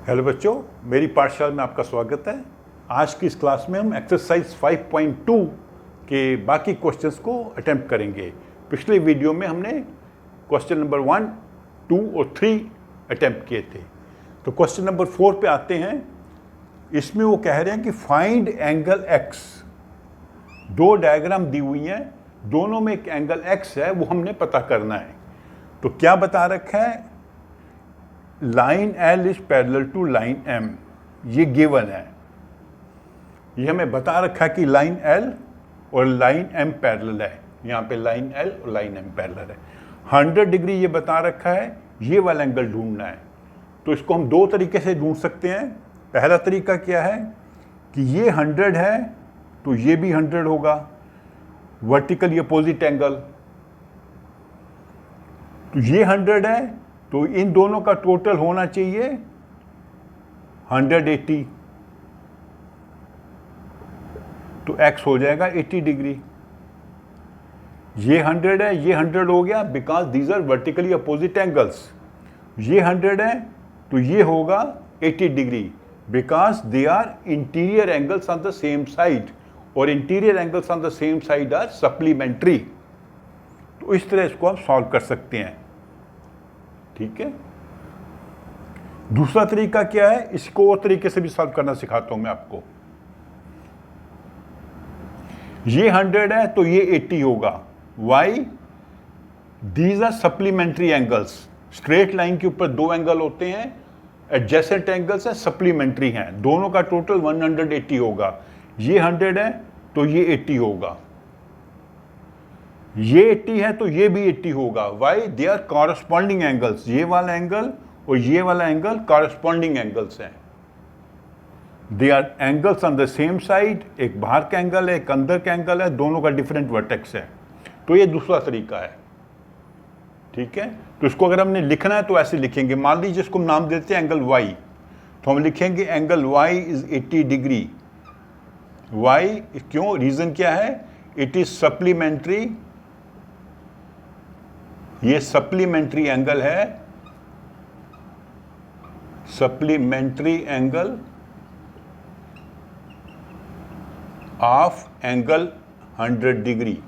Hello बच्चों, मेरी पाठशाला में आपका स्वागत है। आज की इस क्लास में हम एक्सरसाइज 5.2 के बाकी क्वेश्चंस को अटेम्प्ट करेंगे। पिछले वीडियो में हमने क्वेश्चन नंबर 1, 2 और 3 अटेम्प्ट किए थे। तो क्वेश्चन नंबर 4 पे आते हैं। इसमें वो कह रहे हैं कि फाइंड एंगल एक्स। दो डायग्राम दी हुई हैं, दोनों में एक एंगल एक्स है, वो हमने पता करना है। तो क्या बता रखा है? Line L is parallel to line M, ये गिवन है। ये हमें बता रखा है कि लाइन L और लाइन M पैरेलल है। यहाँ पे लाइन L और लाइन M पैरेलल है। 100 डिग्री ये बता रखा है, ये वाला एंगल ढूंढना है। तो इसको हम दो तरीके से ढूंढ सकते हैं। पहला तरीका क्या है कि ये 100 है तो ये भी 100 होगा, वर्टिकली अपोजिट एंगल। तो ये 100 है तो इन दोनों का टोटल होना चाहिए 180। तो x हो जाएगा 80 डिग्री। ये 100 है, ये 100 हो गया because these are vertically opposite angles. ये 100 है तो ये होगा 80 degree because they are interior angles on the same side, और interior angles on the same side are supplementary. तो इस तरह इसको आप सॉल्व कर सकते हैं। ठीक है। दूसरा तरीका क्या है, इसको और तरीके से भी सॉल्व करना सिखाता हूं मैं आपको। ये 100 है तो ये 80 होगा। Why? These are supplementary angles. Straight line के ऊपर दो एंगल होते हैं, एडजेसेंट एंगल्स है, सप्लीमेंट्री हैं। दोनों का टोटल 180 होगा। ये 100 है तो ये 80 होगा। ये 80 है तो ये भी 80 होगा। Why? They are corresponding angles. ये वाला एंगल और ये वाला एंगल कॉरस्पॉन्डिंग एंगल्स हैं। They are angles on the same side. एक बाहर का एंगल है, एक अंदर का एंगल है, दोनों का डिफरेंट वर्टेक्स है। तो ये दूसरा तरीका है। ठीक है। तो इसको अगर हमने लिखना है तो ऐसे लिखेंगे। मान लीजिए इसको हम नाम देते हैं एंगल वाई, तो हम लिखेंगे angle y is 80 degree. Why क्यों? रीजन क्या है? It is supplementary. ये सप्लीमेंट्री एंगल है, supplementary angle of angle 100 degree.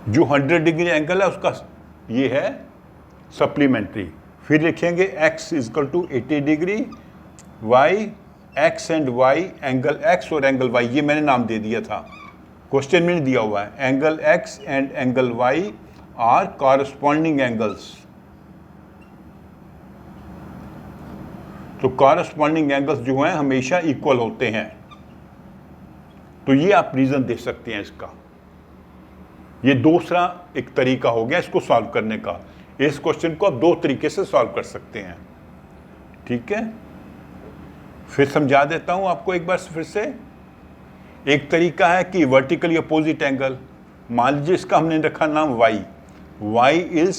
जो 100 डिग्री एंगल है उसका ये है सप्लीमेंट्री। फिर लिखेंगे x equal to 80 degree. y, x and y, angle x और एंगल y, ये मैंने नाम दे दिया था, क्वेश्चन में नहीं दिया हुआ है। Angle x and angle y are corresponding angles. तो कॉरस्पॉन्डिंग एंगल्स जो हैं हमेशा इक्वल होते हैं। तो ये आप रीजन दे सकते हैं इसका। ये दूसरा एक तरीका हो गया इसको सॉल्व करने का। इस क्वेश्चन को आप दो तरीके से सॉल्व कर सकते हैं। ठीक है। फिर समझा देता हूं आपको एक बार फिर से। एक तरीका है कि वर्टिकली अपोजिट एंगल। मान लीजिए इसका हमने रखा नाम y। y is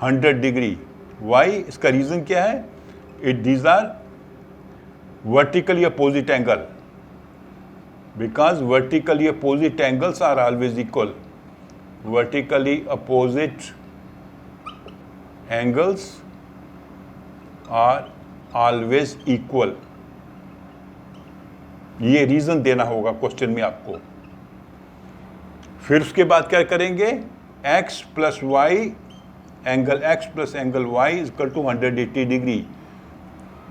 100 degree. y, इसका रीजन क्या है? These are vertically opposite angle because vertically opposite angles are always equal. Vertically opposite angles are always equal. ये रीजन देना होगा क्वेश्चन में आपको। फिर उसके बाद क्या करेंगे? x plus y, angle x plus angle y equal to 180 degree.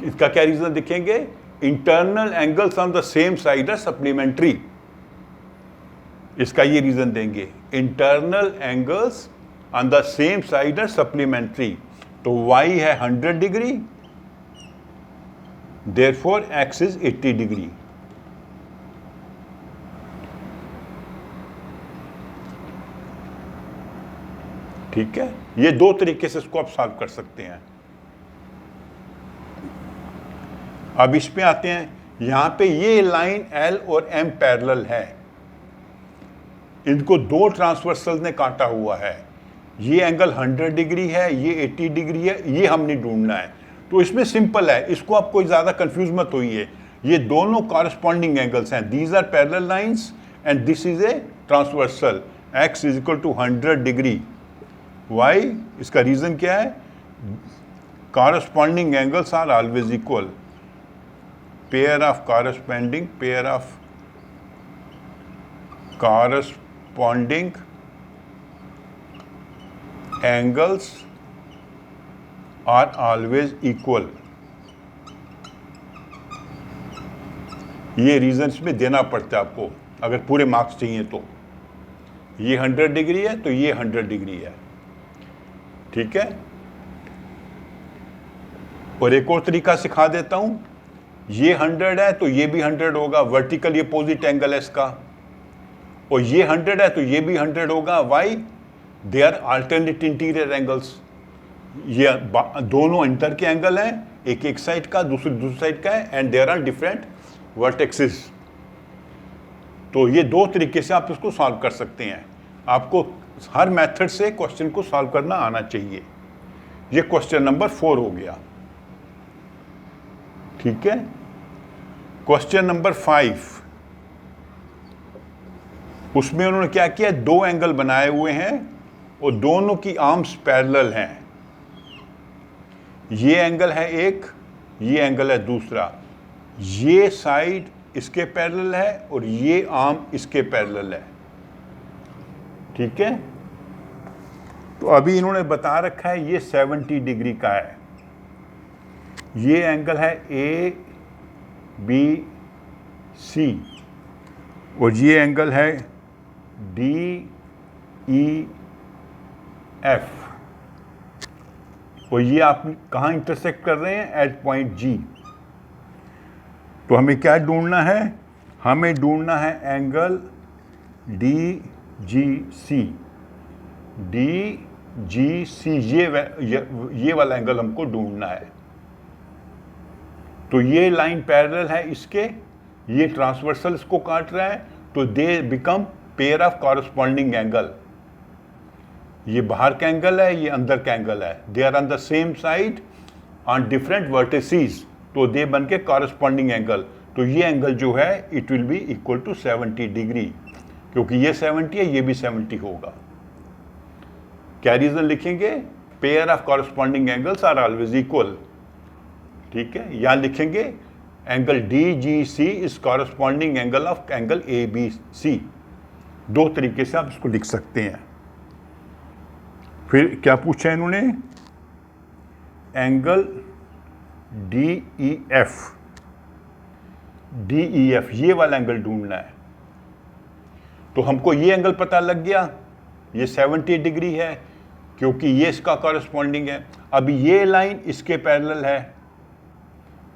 इसका क्या रीजन लिखेंगे? Internal angles on the same side are supplementary. इसका ये रीजन देंगे, internal angles on the same side are supplementary. तो y है 100 degree, therefore x is 80 degree. ठीक है। ये दो तरीके से इसको आप सॉल्व कर सकते हैं। अब इस पे आते हैं। यहां पे ये लाइन L और M पैरेलल है। इनको दो ट्रांसवर्सल ने काटा हुआ है। ये एंगल 100 डिग्री है, ये 80 डिग्री है। ये हमने ढूंढना है। तो इसमें सिंपल है, इसको आप कोई ज्यादा कंफ्यूज मत होइए। ये दोनों कॉरस्पॉन्डिंग एंगल्स हैं। These are parallel lines and this is a transversal. x is equal to 100 degree. Why? इसका रीजन क्या है? corresponding angles are always equal. Pair of corresponding angles are always equal. ये reason इसमें देना पड़ता है आपको अगर पूरे मार्क्स चाहिए तो। ये 100 डिग्री है तो ये 100 डिग्री है, ठीक है। और एक और तरीका सिखा देता हूं, ये 100 है तो ये भी 100 होगा, वर्टिकल ये अपोजिट एंगल है इसका, और ये 100 है तो ये भी 100 होगा। Why? They are alternate interior angles. ये दोनों इंटर के एंगल हैं, एक साइड का दूसरी साइड का है, and there are different vertexes. तो ये दो तरीके से आप इसको सॉल्व कर सकते हैं। आपको हर मेथड से क्वेश्चन को सॉल्व करना आना चाहिए। ये क्वेश्चन नंबर 4 हो गया, ठीक है। क्वेश्चन नंबर 5, उसमें उन्होंने क्या किया, दो एंगल बनाए हुए हैं और दोनों की आर्म्स पैरेलल हैं। ये एंगल है एक, ये एंगल है दूसरा। ये साइड इसके पैरेलल है और ये आर्म इसके पैरेलल है, ठीक है। तो अभी इन्होंने बता रखा है ये 70 डिग्री का है। ये एंगल है ABC और ये एंगल है DEF, और ये आप कहाँ इंटरसेक्ट कर रहे हैं, एट पॉइंट G। तो हमें क्या ढूंढना है, हमें ढूंढना है एंगल DGC। ये वाला एंगल हमको ढूंढना है। तो ये लाइन पैरेलल है इसके, ये ट्रांसवर्सल इसको काट रहा है, तो they become pair of corresponding angle. ये बाहर का एंगल है, ये अंदर का एंगल है। They are on the same side on different vertices, तो दे बन के कॉरस्पॉन्डिंग एंगल। तो ये एंगल जो है it will be equal to 70 degree, क्योंकि ये 70 है, ये भी 70 होगा। क्या रीजन लिखेंगे, pair of corresponding angles are always equal, ठीक है। यहां लिखेंगे angle DGC is corresponding angle of angle ABC। दो तरीके से आप इसको लिख सकते हैं। फिर क्या पूछा है इन्होंने, एंगल DEF, ये वाला एंगल ढूंढना है। तो हमको ये एंगल पता लग गया, ये 70 डिग्री है क्योंकि ये इसका कॉरस्पॉन्डिंग है। अब ये लाइन इसके पैरेलल है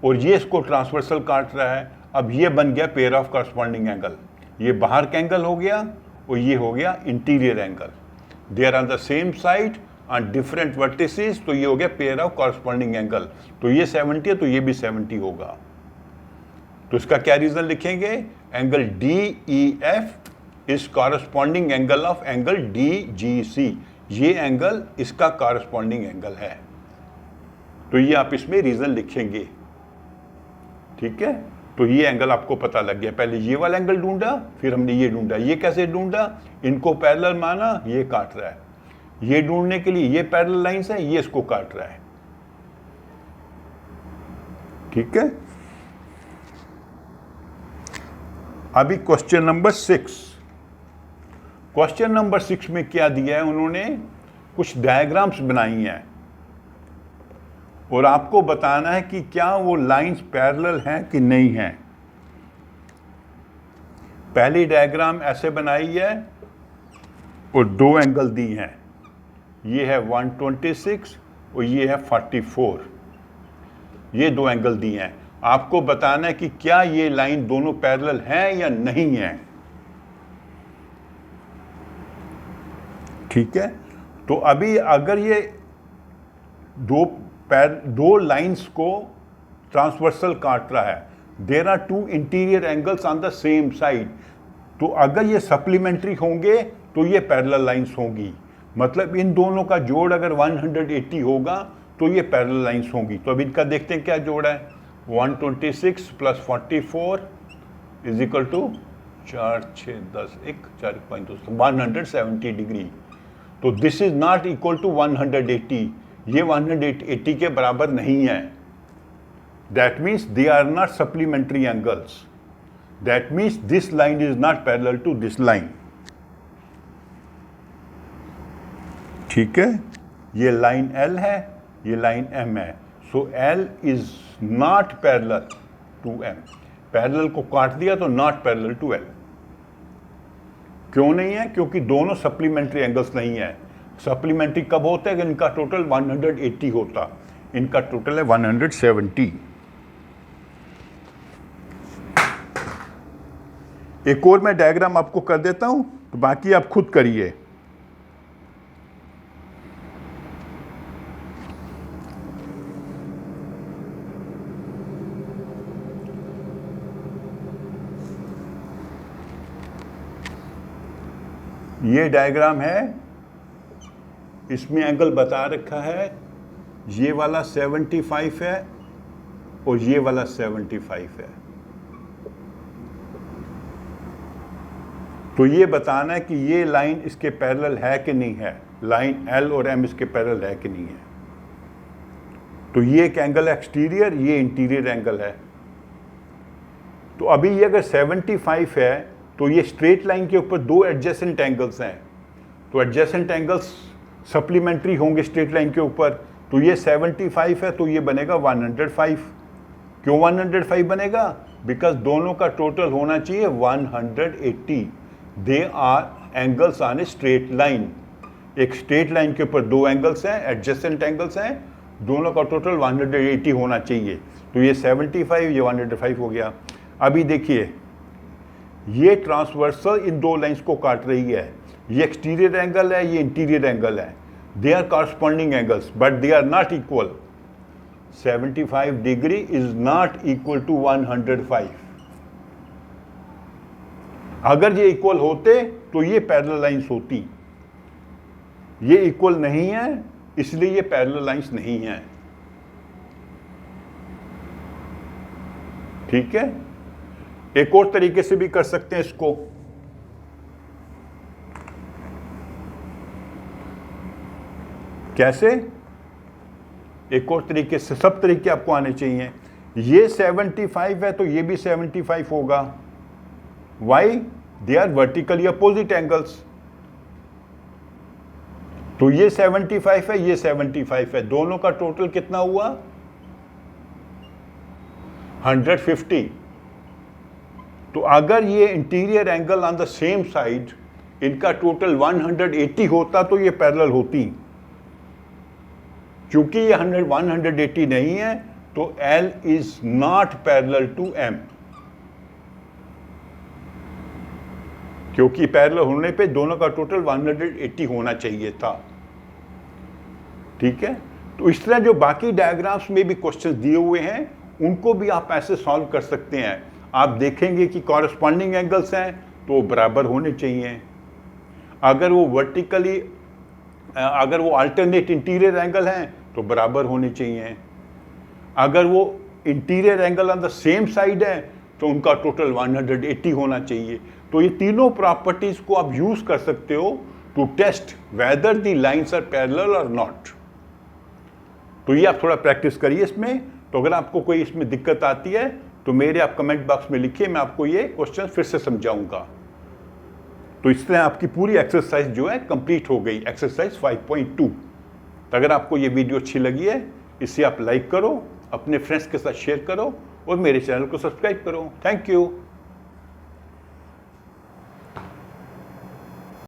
और ये इसको ट्रांसवर्सल काट रहा है। अब ये बन गया पेयर ऑफ कॉरस्पॉन्डिंग एंगल। ये बाहर का एंगल हो गया और ये हो गया interior angle. They are on the same side on different vertices, तो ये हो गया पेयर ऑफ कॉरस्पॉन्डिंग एंगल। तो ये 70 है तो ये भी 70 होगा। तो इसका क्या रीजन लिखेंगे, angle DEF is corresponding angle of angle DGC। ये एंगल इसका कॉरस्पॉन्डिंग एंगल है। तो ये आप इसमें रीजन लिखेंगे, ठीक है। तो ये एंगल आपको पता लग गया। पहले ये वाला एंगल ढूंढा, फिर हमने ये ढूंढा। ये कैसे ढूंढा, इनको पैरेलल माना, ये काट रहा है। ये ढूंढने के लिए ये पैरेलल लाइंस है, ये इसको काट रहा है, ठीक है। अभी क्वेश्चन नंबर 6। क्वेश्चन नंबर 6 में क्या दिया है, उन्होंने कुछ डायग्राम्स बनाई हैं और आपको बताना है कि क्या वो लाइंस पैरेलल हैं कि नहीं हैं। पहली डायग्राम ऐसे बनाई है और दो एंगल दी हैं। ये है 126 और ये है 44। ये दो एंगल दिए हैं। आपको बताना है कि क्या ये लाइन दोनों पैरेलल हैं या नहीं है, ठीक है। तो अभी अगर ये दो लाइंस को ट्रांसवर्सल काट रहा है, there are two interior angles on the same side, तो अगर ये सप्लीमेंट्री होंगे तो ये पैरेलल लाइंस होंगी। मतलब इन दोनों का जोड़ अगर 180 होगा तो ये पैरेलल लाइंस होंगी। तो अब इनका देखते हैं क्या जोड़ है। 126 plus 44 is equal to 4 6 10 1 4.2 170 degree. तो this is not equal to 180, ये 180 के बराबर नहीं है। That means they are not supplementary angles. That means this line is not parallel to this line. ठीक है, ये लाइन L है, ये लाइन M है। So L is not parallel to M। Parallel को काट दिया तो नॉट पैरेलल टू L। क्यों नहीं है? क्योंकि दोनों सप्लीमेंट्री एंगल्स नहीं है। सप्लीमेंट्री कब होता है? कि इनका टोटल 180 होता, इनका टोटल है 170। एक और मैं डायग्राम आपको कर देता हूं, तो बाकी आप खुद करिए। ये डायग्राम है, इसमें एंगल बता रखा है, ये वाला 75 है और ये वाला 75 है। तो ये बताना है कि ये लाइन इसके पैरेलल है कि नहीं है, लाइन L और M इसके पैरेलल है कि नहीं है। तो ये एक एंगल एक्सटीरियर, ये इंटीरियर एंगल है। तो अभी ये अगर 75 है तो ये स्ट्रेट लाइन के ऊपर दो एडजेसेंट एंगल्स हैं, तो एडजेसेंट एंगल्स सप्लीमेंट्री होंगे स्ट्रेट लाइन के ऊपर। तो ये 75 है तो ये बनेगा 105। क्यों 105 बनेगा? बिकॉज दोनों का टोटल होना चाहिए 180। They are angles on a straight line. एक स्ट्रेट लाइन के ऊपर दो एंगल्स हैं, एडजेसेंट एंगल्स हैं, दोनों का टोटल 180 होना चाहिए। तो ये 75, ये 105 हो गया। अभी देखिए, ये ट्रांसवर्सल इन दो लाइंस को काट रही है। ये एक्सटीरियर एंगल है, ये इंटीरियर एंगल है। They are corresponding angles but they are not equal. 75 degree is not equal to 105। अगर ये इक्वल होते तो ये पैरेलल लाइंस होती। ये इक्वल नहीं है, इसलिए ये पैरेलल लाइंस नहीं है। ठीक है, एक और तरीके से भी कर सकते हैं इसको। कैसे? एक और तरीके से, सब तरीके आपको आने चाहिए। ये 75 है तो ये भी 75 होगा। Why? They are vertically opposite angles. तो ये 75 है, ये 75 है, दोनों का टोटल कितना हुआ? 150। तो अगर ये interior angle on the same side, इनका टोटल 180 होता तो ये पैरेलल होती। क्योंकि ये 180 नहीं है तो L is not parallel to M। क्योंकि पैरेलल होने पे दोनों का टोटल 180 होना चाहिए था। ठीक है, तो इस तरह जो बाकी डायग्राम्स में भी क्वेश्चंस दिए हुए हैं उनको भी आप ऐसे सॉल्व कर सकते हैं। आप देखेंगे कि कॉरस्पॉन्डिंग एंगल्स हैं तो बराबर होने चाहिए। अगर वो वर्टिकली, अगर वो अल्टरनेट इंटीरियर एंगल हैं तो बराबर होने चाहिए। अगर वो interior angle on the same side है तो उनका टोटल 180 होना चाहिए। तो ये तीनों प्रॉपर्टीज को आप यूज कर सकते हो to test whether the lines are parallel और नॉट। तो ये आप थोड़ा प्रैक्टिस करिए इसमें। तो अगर आपको कोई इसमें दिक्कत आती है तो मेरे आप कमेंट बॉक्स में लिखिए, मैं आपको ये क्वेश्चन फिर से समझाऊंगा। तो इस तरह आपकी पूरी एक्सरसाइज जो है कंप्लीट हो गई, एक्सरसाइज 5.2। तो अगर आपको ये वीडियो अच्छी लगी है, इसे आप लाइक करो, अपने फ्रेंड्स के साथ शेयर करो और मेरे चैनल को सब्सक्राइब करो। Thank you.